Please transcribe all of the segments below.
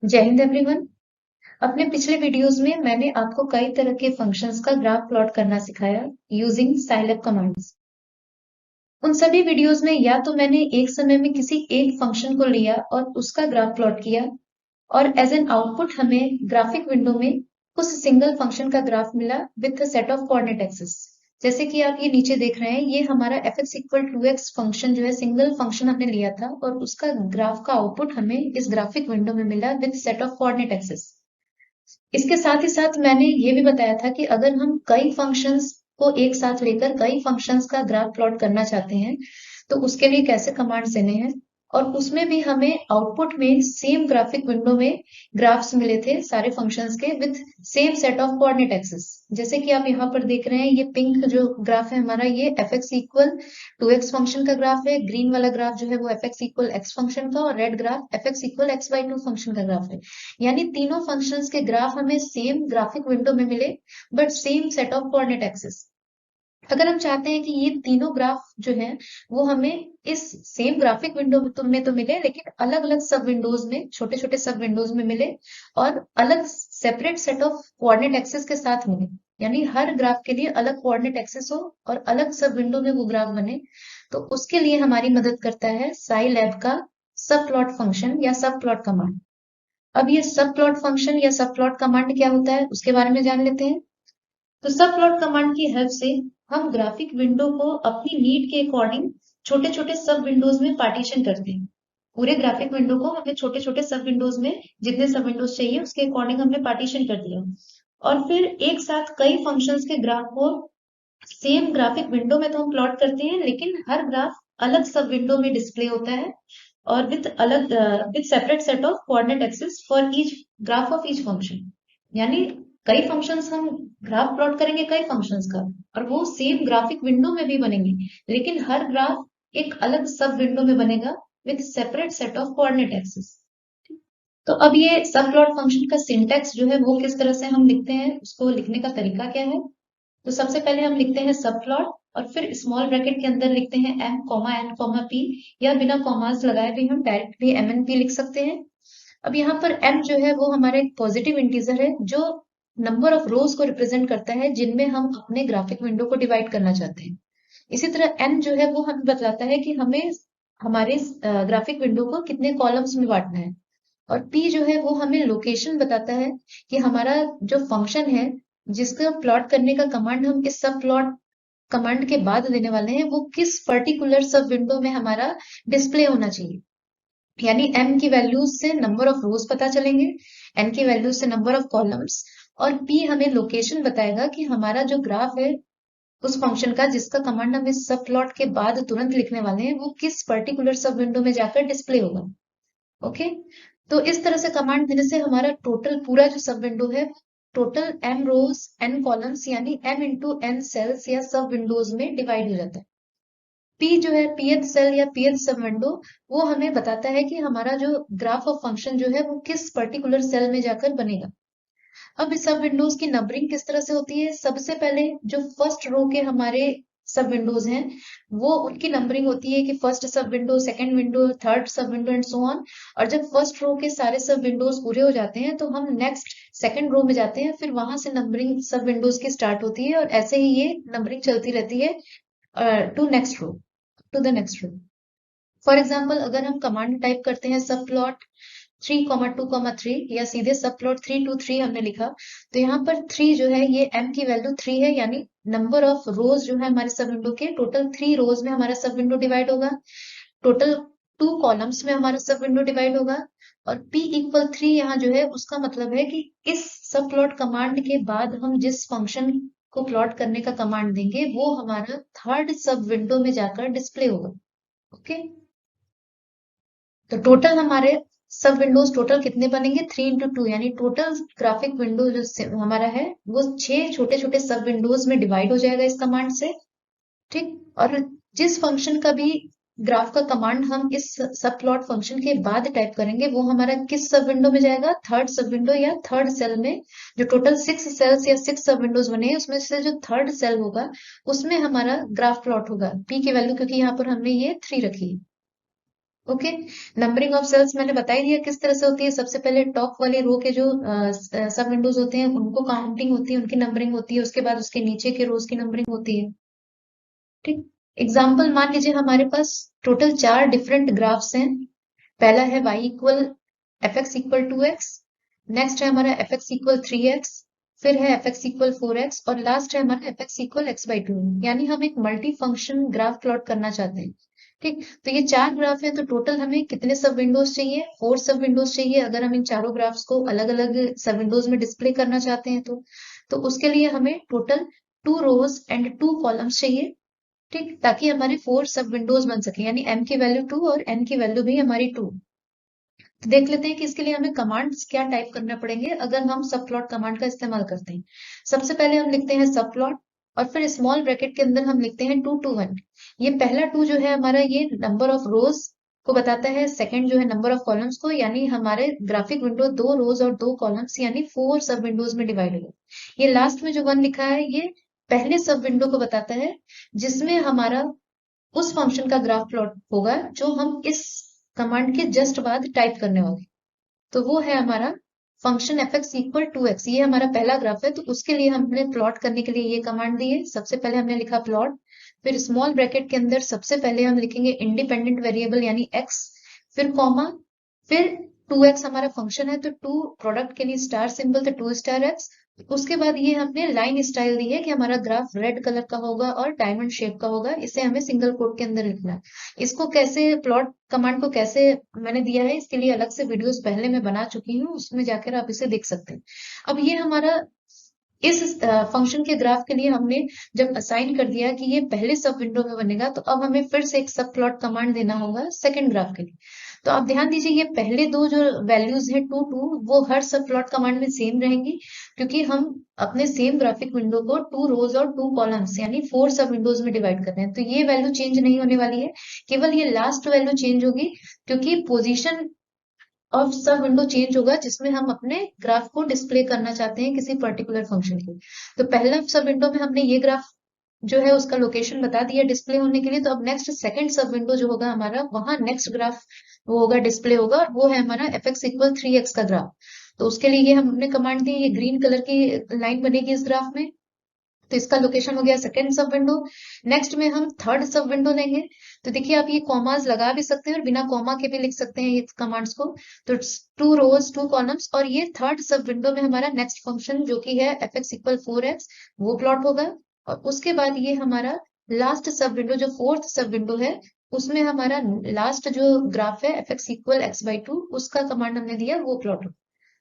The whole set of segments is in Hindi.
जय हिंद एवरीवन। अपने पिछले वीडियोस में मैंने आपको कई तरह के फंक्शंस का ग्राफ प्लॉट करना सिखाया यूजिंग साइलैब कमांड्स। उन सभी वीडियोस में या तो मैंने एक समय में किसी एक फंक्शन को लिया और उसका ग्राफ प्लॉट किया और एज एन आउटपुट हमें ग्राफिक विंडो में उस सिंगल फंक्शन का ग्राफ मिला with a set of coordinate axis. जैसे कि आप ये नीचे देख रहे हैं, ये हमारा f x equal to x function जो है सिंगल फंक्शन हमने लिया था और उसका ग्राफ का आउटपुट हमें इस ग्राफिक विंडो में मिला with set of coordinate axis. इसके साथ ही साथ मैंने ये भी बताया था कि अगर हम कई फंक्शंस को एक साथ लेकर कई फंक्शंस का ग्राफ प्लॉट करना चाहते हैं तो उसके लिए कैसे कमांड्स देने हैं, और उसमें भी हमें आउटपुट में सेम ग्राफिक विंडो में ग्राफ्स मिले थे सारे फंक्शंस के with same set of coordinate axis. जैसे कि आप यहाँ पर देख रहे हैं, ये पिंक जो ग्राफ है हमारा, ये f x equal to x function का ग्राफ है। ग्रीन वाला ग्राफ जो है वो f x equal x function का, और red graph f x equal x by two function का ग्राफ है। यानी तीनों फंक्शंस के ग्राफ हमें सेम ग्राफिक विंडो में मिले but same set of coordinate axis. अगर हम चाहते हैं कि ये तीनों ग्राफ जो है वो हमें इस सेम ग्राफिक विंडो में तो मिले, लेकिन अलग अलग सब विंडोज में, छोटे छोटे सब विंडोज में मिले और अलग separate set of coordinate axis के साथ मिले, यानी हर ग्राफ के लिए अलग कोऑर्डिनेट एक्सिस हो और अलग सब विंडो में वो ग्राफ बने, तो उसके लिए हमारी मदद करता है साइलैब का सब प्लॉट फंक्शन या सब प्लॉट कमांड। अब ये सब प्लॉट फंक्शन या सब प्लॉट कमांड क्या होता है उसके बारे में जान लेते हैं। तो सब प्लॉट कमांड की हेल्प से हम ग्राफिक विंडो को अपनी नीड के अकॉर्डिंग छोटे छोटे सब विंडोज में पार्टीशन करते हैं। पूरे ग्राफिक विंडो को हमें छोटे छोटे सब विंडोज में, जितने सब विंडोज चाहिए उसके अकॉर्डिंग हमने पार्टीशन कर दिया, और फिर एक साथ कई फंक्शंस के ग्राफ को सेम ग्राफिक विंडो में तो हम प्लॉट करते हैं, लेकिन हर ग्राफ अलग सब विंडो में डिस्प्ले होता है और with separate set of coordinate axis for each graph of each function. यानी कई फंक्शंस हम ग्राफ प्लॉट करेंगे कई फंक्शंस का, और वो सेम ग्राफिक विंडो में भी बनेंगे, लेकिन हर ग्राफ एक अलग सब विंडो में बनेगा with separate set of coordinate axis. तो अब ये सब प्लॉट फंक्शन का सिंटेक्स जो है वो किस तरह से हम लिखते हैं, उसको लिखने का तरीका क्या है। तो सबसे पहले हम लिखते हैं सब प्लॉट और फिर स्मॉल ब्रैकेट के अंदर लिखते हैं m comma n comma p, या बिना कॉमास लगाए भी हम डायरेक्टली एम एन पी लिख सकते हैं। अब यहाँ पर m जो है वो हमारा एक पॉजिटिव इंटीजर है जो नंबर ऑफ रोज को रिप्रेजेंट करता है जिनमें हम अपने ग्राफिक विंडो को डिवाइड करना चाहते हैं। इसी तरह n जो है वो हमें बताता है कि हमें हमारे ग्राफिक विंडो को कितने कॉलम्स में बांटना है, और p जो है वो हमें लोकेशन बताता है कि हमारा जो फंक्शन है जिसका प्लॉट करने का कमांड हम इस सब प्लॉट कमांड के बाद देने वाले हैं वो किस पर्टिकुलर सब विंडो में हमारा डिस्प्ले होना चाहिए। यानी m की वैल्यूज से नंबर ऑफ रोज पता चलेंगे, n की वैल्यूज से नंबर ऑफ कॉलम्स, और p हमें लोकेशन बताएगा कि हमारा जो ग्राफ है उस फंक्शन का जिसका कमांड हम इस सब प्लॉट के बाद तुरंत लिखने वाले हैं वो किस पर्टिकुलर सब विंडो में जाकर डिस्प्ले होगा। ओके, तो इस तरह से कमांड देने से हमारा टोटल पूरा जो सब विंडो है टोटल m रोज n कॉलम्स यानी m इंटू n सेल्स या सब विंडोज में डिवाइड हो जाता है। P जो है pth सेल या pth सब विंडो, वो हमें बताता है कि हमारा जो ग्राफ ऑफ फंक्शन जो है वो किस पर्टिकुलर सेल में जाकर बनेगा। अब इस सब विंडोज की नंबरिंग किस तरह से होती है। सबसे पहले जो फर्स्ट रो के हमारे सब विंडोज हैं वो उनकी नंबरिंग होती है कि फर्स्ट सब विंडो, सेकंड विंडो, थर्ड सब विंडो एंड सो ऑन। और जब फर्स्ट रो के सारे सब विंडोज पूरे हो जाते हैं तो हम नेक्स्ट सेकंड रो में जाते हैं, फिर वहां से नंबरिंग सब विंडोज की स्टार्ट होती है और ऐसे ही ये नंबरिंग चलती रहती है to next row, to the next row. For example अगर हम कमांड टाइप करते हैं सब प्लॉट 3,2,3 या सीधे सब प्लॉट 3,2,3 हमने लिखा, तो यहाँ पर 3 जो है ये m की वैल्यू 3 है, यानी नंबर ऑफ रोज जो है हमारे सब विंडो के टोटल 3 रोज में हमारा सब विंडो डिवाइड होगा, टोटल 2 कॉलम्स में हमारा सब विंडो डिवाइड होगा, और p इक्वल 3 यहाँ जो है उसका मतलब है कि इस सब प्लॉट कमांड के बाद हम जिस फंक्शन को प्लॉट करने का कमांड देंगे वो हमारा थर्ड सब विंडो में जाकर डिस्प्ले होगा। ओके, तो टोटल हमारे सब विंडोज टोटल कितने बनेंगे 3 इंटू 2, यानी टोटल ग्राफिक विंडो जो हमारा है वो 6 छोटे छोटे सब विंडोज में डिवाइड हो जाएगा इस कमांड से। ठीक, और जिस फंक्शन का भी ग्राफ का कमांड हम इस सब प्लॉट फंक्शन के बाद टाइप करेंगे वो हमारा किस सब विंडो में जाएगा, थर्ड सब विंडो या थर्ड सेल में। जो टोटल 6 सेल्स या 6 सब विंडोज बने हैं उसमें से जो थर्ड सेल होगा उसमें हमारा ग्राफ प्लॉट होगा, p की वैल्यू क्योंकि यहाँ पर हमने ये 3 रखी है। ओके। नंबरिंग ऑफ सेल्स मैंने बता ही दिया किस तरह से होती है। सबसे पहले टॉप वाले रो के जो सब विंडोज होते हैं उनको काउंटिंग होती है, उनकी नंबरिंग होती है। उसके बाद उसके नीचे के रोज की नंबरिंग होती है। ठीक। एग्जाम्पल मान लीजिए हमारे पास टोटल 4 डिफरेंट ग्राफ्स हैं। पहला है y equal F x equal 2x, next है हमारा एफ एक्स इक्वल 3x, फिर है एफ एक्स इक्वल 4x और लास्ट है हमारा एफ एक्स इक्वल x/2। यानी हम एक मल्टी फंक्शन ग्राफ प्लॉट करना चाहते हैं। ठीक। तो ये 4 ग्राफ है, तो टोटल हमें कितने सब विंडोज चाहिए? 4 सब विंडोज चाहिए अगर हम इन चारों ग्राफ्स को अलग अलग सब विंडोज में डिस्प्ले करना चाहते हैं तो उसके लिए हमें टोटल 2 रोज एंड 2 कॉलम्स चाहिए। ठीक। ताकि हमारे 4 सब विंडोज बन सके, यानी m की वैल्यू 2 और n की वैल्यू भी हमारी 2। तो देख लेते हैं कि इसके लिए हमें कमांड्स क्या टाइप करने पड़ेंगे अगर हम सब प्लॉट कमांड का इस्तेमाल करते हैं। सबसे पहले हम लिखते हैं सब प्लॉट और फिर स्मॉल ब्रैकेट के अंदर हम लिखते हैं 2 to 1। ये पहला 2 जो है हमारा, ये नंबर ऑफ रोज को बताता है। सेकंड जो है नंबर ऑफ कॉलम्स को, यानी हमारे ग्राफिक विंडो 2 रोज और 2 कॉलम्स यानी 4 सब विंडोज में डिवाइड होगा। ये लास्ट में जो 1 लिखा है ये पहले सब विंडो को बताता है जिसमें हमारा उस फंक्शन का ग्राफ प्लॉट होगा जो हम इस कमांड के जस्ट बाद टाइप करने वाले। तो वो है हमारा function F x equal 2x। ये हमारा पहला ग्राफ है, तो उसके लिए हमने प्लॉट करने के लिए ये कमांड दी है। सबसे पहले हमने लिखा प्लॉट, फिर स्मॉल ब्रैकेट के अंदर सबसे पहले हम लिखेंगे इंडिपेंडेंट वेरिएबल यानी x, फिर कॉमा, फिर 2x हमारा फंक्शन है तो 2 प्रोडक्ट के लिए स्टार सिंबल, तो 2 स्टार x। उसके बाद ये हमने लाइन स्टाइल दी है कि हमारा ग्राफ रेड कलर का होगा और डायमंड शेप का होगा। इसे हमें सिंगल कोट के अंदर लिखना है। इसको कैसे प्लॉट कमांड को कैसे मैंने दिया है इसके लिए अलग से वीडियोस पहले मैं बना चुकी हूँ, उसमें जाकर आप इसे देख सकते हैं। अब ये हमारा इस फंक्शन के ग्राफ के लिए हमने जब असाइन कर दिया कि ये पहले सब विंडो में बनेगा, तो अब हमें फिर से एक सब प्लॉट कमांड देना होगा सेकंड ग्राफ के लिए। तो आप ध्यान दीजिए ये पहले दो जो वैल्यूज हैं 2 2 वो हर सब प्लॉट कमांड में सेम रहेंगी, क्योंकि हम अपने सेम ग्राफिक विंडो को 2 रोज और 2 कॉलम्स यानी 4 सब विंडोज में डिवाइड कर रहे हैं। तो ये वैल्यू चेंज नहीं होने वाली है, केवल ये लास्ट वैल्यू चेंज होगी, क्योंकि पोजीशन और सब विंडो चेंज होगा जिसमें हम अपने ग्राफ को डिस्प्ले करना चाहते हैं किसी पर्टिकुलर फंक्शन के। तो पहला सब विंडो में हमने ये ग्राफ जो है उसका लोकेशन बता दिया डिस्प्ले होने के लिए। तो अब नेक्स्ट सेकंड सब विंडो जो होगा हमारा, वहां नेक्स्ट ग्राफ वो होगा डिस्प्ले होगा, और वो है हमारा एफ एक्स इक्वल 3x का ग्राफ। तो उसके लिए ये हमने कमांड दी, ये ग्रीन कलर की लाइन बनेगी इस ग्राफ में। तो इसका लोकेशन हो गया सेकंड सब विंडो। नेक्स्ट में हम थर्ड सब विंडो लेंगे। तो देखिए आप ये कॉमास लगा भी सकते हैं और बिना कॉमा के भी लिख सकते हैं ये कमांड्स को। तो 2 रोज 2 कॉलम्स, और ये थर्ड सब विंडो में हमारा नेक्स्ट फंक्शन जो कि है एफ एक्स इक्वल 4x वो प्लॉट होगा। और उसके बाद ये हमारा लास्ट सब विंडो जो फोर्थ सब विंडो है, उसमें हमारा लास्ट जो ग्राफ है एफ एक्स इक्वल x/2 उसका कमांड हमने दिया वो प्लॉट होगा।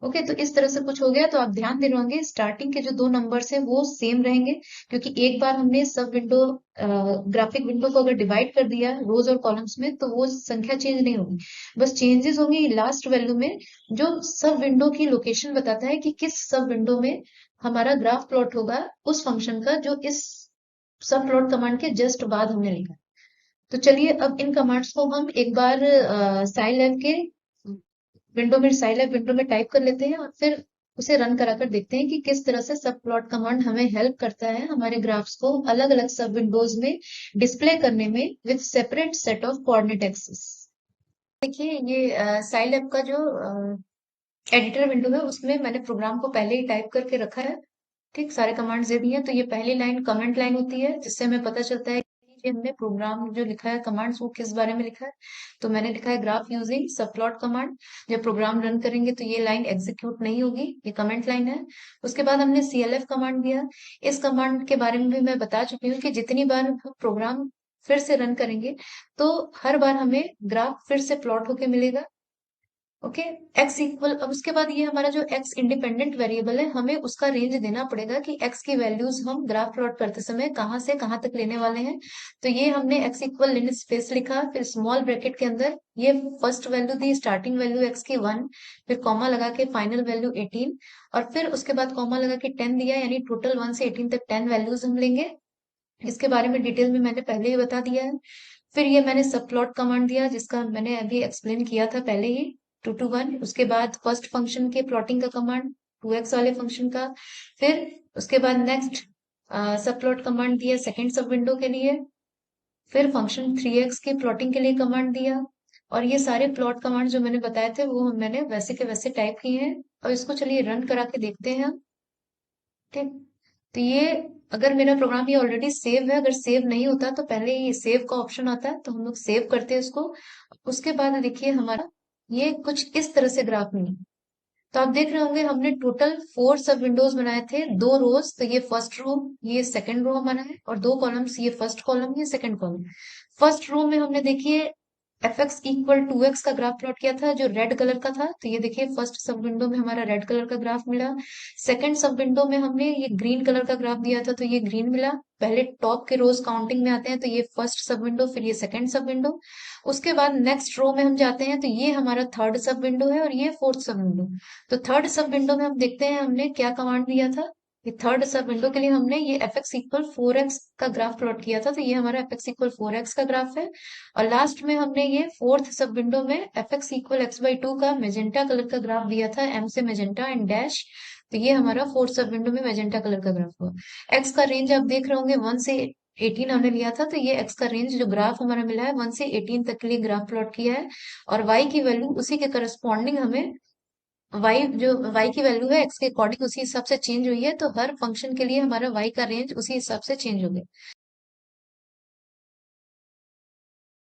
ओके। तो इस तरह से कुछ हो गया। तो आप ध्यान दे रहे होंगे स्टार्टिंग के जो 2 नंबर्स हैं वो सेम रहेंगे, क्योंकि एक बार हमने सब विंडो ग्राफिक विंडो को अगर डिवाइड कर दिया रोज और कॉलम्स में तो वो संख्या चेंज नहीं होगी। बस चेंजेस होंगी लास्ट वैल्यू में, जो सब विंडो की लोकेशन बताता है कि किस सब विंडो में हमारा ग्राफ प्लॉट होगा उस फंक्शन का जो इस सब प्लॉट कमांड के जस्ट बाद हमने लिखा। तो चलिए अब इन कमांड्स को हम एक बार साइलैब के विंडो में साइलैब विंडो में टाइप कर लेते हैं और फिर उसे रन कराकर देखते हैं कि किस तरह से सब प्लॉट कमांड हमें हेल्प करता है हमारे ग्राफ्स को अलग अलग सब विंडोज में डिस्प्ले करने में with separate set of coordinate axis. देखिए ये साइलैब का जो एडिटर विंडो है उसमें मैंने प्रोग्राम को पहले ही टाइप करके रखा है। ठीक। सारे कमांड्स दे दिए हैं। तो ये पहली लाइन कमेंट लाइन होती है जिससे हमें पता चलता है कि हमने प्रोग्राम जो लिखा है कमांड्स वो किस बारे में लिखा है। तो मैंने लिखा है ग्राफ यूजिंग सब प्लॉट कमांड। जब प्रोग्राम रन करेंगे तो ये लाइन एग्जीक्यूट नहीं होगी, ये कमेंट लाइन है। उसके बाद हमने CLF कमांड दिया। इस कमांड के बारे में भी मैं बता चुकी हूँ कि जितनी बार हम प्रोग्राम फिर से रन करेंगे तो हर बार हमें ग्राफ फिर से प्लॉट होके मिलेगा। ओके। एक्स इक्वल, अब उसके बाद ये हमारा जो एक्स इंडिपेंडेंट वेरिएबल है हमें उसका रेंज देना पड़ेगा कि एक्स की वैल्यूज हम ग्राफ प्लॉट करते समय कहाँ से कहाँ तक लेने वाले हैं। तो ये हमने एक्स इक्वल लिमिट स्पेस लिखा, फिर स्मॉल ब्रैकेट के अंदर ये फर्स्ट वैल्यू दी, स्टार्टिंग वैल्यू एक्स की 1, फिर कॉमा लगा के फाइनल वैल्यू 18, और फिर उसके बाद कॉमा लगा के 10 दिया, यानी टोटल 1 से 18 तक 10 वैल्यूज हम लेंगे। इसके बारे में डिटेल में मैंने पहले ही बता दिया है। फिर ये मैंने सब प्लॉट कमांड दिया जिसका मैंने अभी एक्सप्लेन किया था पहले ही, 2 to 1। उसके बाद फर्स्ट फंक्शन के प्लॉटिंग का कमांड 2x वाले फंक्शन का। फिर उसके बाद नेक्स्ट सब प्लॉट कमांड दिया सेकंड सब विंडो के लिए। फिर फंक्शन 3x की प्लॉटिंग के लिए कमांड दिया। और ये सारे प्लॉट कमांड जो मैंने बताए थे वो मैंने वैसे के वैसे टाइप किए हैं। और इसको चलिए रन करा के देखते हैं हम। ठीक। तो ये, अगर मेरा प्रोग्राम ये ऑलरेडी सेव है, अगर सेव नहीं होता तो पहले ये सेव का ऑप्शन आता है, तो हम लोग सेव करते हैं इसको। उसके बाद देखिए हमारा ये कुछ इस तरह से ग्राफ में। तो आप देख रहे होंगे हमने टोटल 4 सब विंडोज बनाए थे, 2 रोज, तो ये फर्स्ट रो, ये सेकंड रो हमारा है, और 2 कॉलम्स, ये फर्स्ट कॉलम, ये सेकंड कॉलम। फर्स्ट रो में हमने देखिए एफ एक्स इक्वल 2x का ग्राफ प्लॉट किया था जो रेड कलर का था, तो ये देखिए फर्स्ट सब विंडो में हमारा रेड कलर का ग्राफ मिला। सेकंड सब विंडो में हमने ये ग्रीन कलर का ग्राफ दिया था, तो ये ग्रीन मिला। पहले टॉप के रोज काउंटिंग में आते हैं, तो ये फर्स्ट सब विंडो, फिर ये सेकंड सब विंडो। उसके बाद नेक्स्ट रो में हम जाते हैं, तो ये हमारा थर्ड सब विंडो है और ये फोर्थ सब विंडो। तो थर्ड सब विंडो में हम देखते हैं हमने क्या कमांड दिया था। ये थर्ड सब विंडो के लिए हमने ये एफ एक्स इक्वल 4x का ग्राफ प्लॉट किया था, तो ये हमारा एफ एक्स इक्वल 4x का ग्राफ है। और लास्ट में हमने ये फोर्थ सब विंडो में एफ एक्स इक्वल x/2 का मेजेंटा कलर का ग्राफ दिया था, एम से मेजेंटा एंड डैश। तो ये हमारा फोर्थ सब विंडो में मेजेंटा कलर का ग्राफ हुआ। एक्स का रेंज आप देख रहे होंगे 1 से 18 हमने लिया था, तो ये एक्स का रेंज जो ग्राफ हमारा मिला है 1 से 18 तक के लिए ग्राफ प्लॉट किया है। और वाई की वैल्यू उसी के करस्पॉन्डिंग हमें, वाई जो वाई की वैल्यू है एक्स के अकॉर्डिंग उसी हिसाब से चेंज हुई है, तो हर फंक्शन के लिए हमारा वाई का रेंज उसी हिसाब से चेंज हो गया।